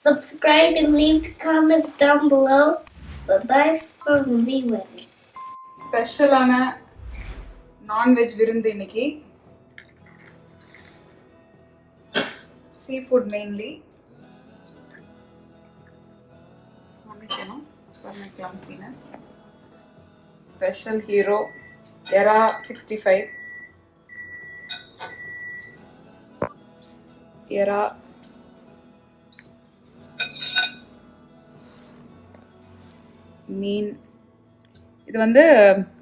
Subscribe and leave comments down below. Bye from me. ஸ்பெஷலான non veg விருந்து இன்னைக்கு. Seafood mainly. Clumsiness. Special hero Era 65. Era மீன். இது வந்து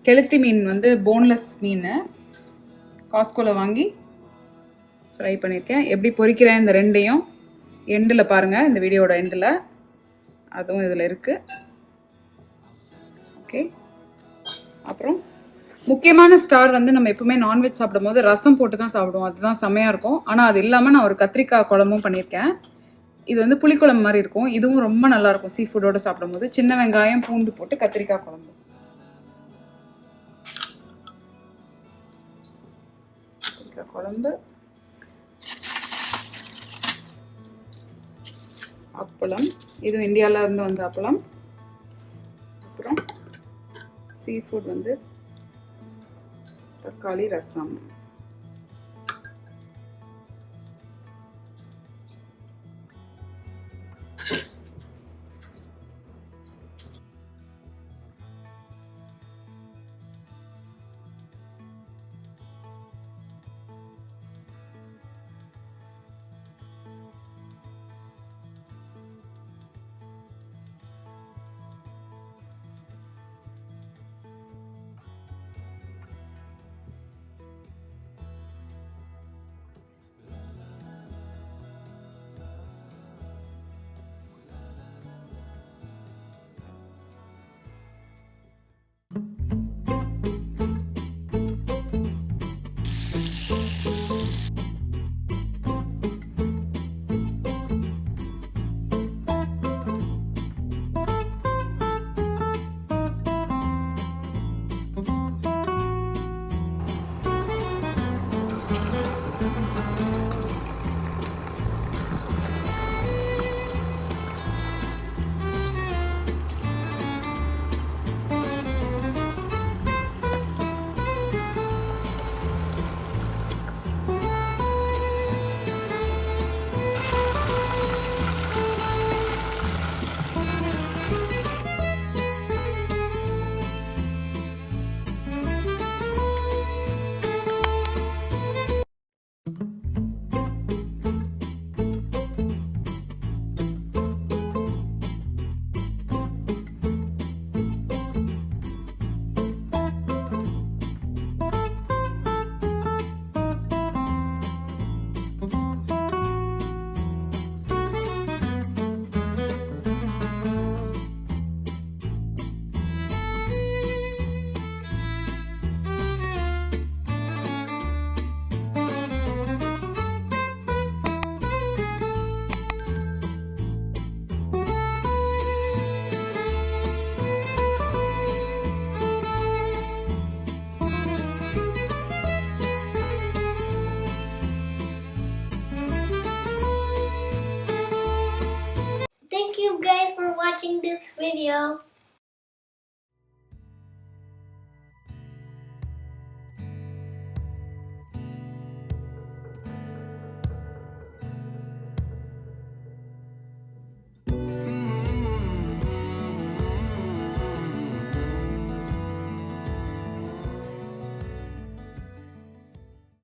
கெளுத்தி மீன் வந்து போன்லெஸ் மீன். காஸ்கோல வாங்கி ஃப்ரை பண்ணியிருக்கேன். எப்படி பொரிக்கிறேன் இந்த ரெண்டையும் எண்டில் பாருங்கள், இந்த வீடியோட எண்டில் அதுவும் இதில் இருக்குது. ஓகே, அப்புறம் முக்கியமான ஸ்டார் வந்து நம்ம எப்பவுமே நான்வெஜ் சாப்பிடும் போது ரசம் போட்டு தான் சாப்பிடுவோம். அதுதான் செம்மையாக இருக்கும். ஆனால் அது இல்லாமல் நான் ஒரு கத்திரிக்காய் குழம்பும் பண்ணியிருக்கேன். இது வந்து புளிக்குழம்பு மாதிரி இருக்கும். இதுவும் ரொம்ப நல்லாயிருக்கும் சீ ஃபுட்டோடு சாப்பிடும்போது. சின்ன வெங்காயம் பூண்டு போட்டு கத்திரிக்காய் குழம்பு. கத்திரிக்காய் குழம்பு, அப்பளம், இதுவும் இந்தியாவில் இருந்து வந்த அப்பளம். அப்புறம் சீ ஃபுட் வந்து தக்காளி ரசம். Thank you guys for watching this video.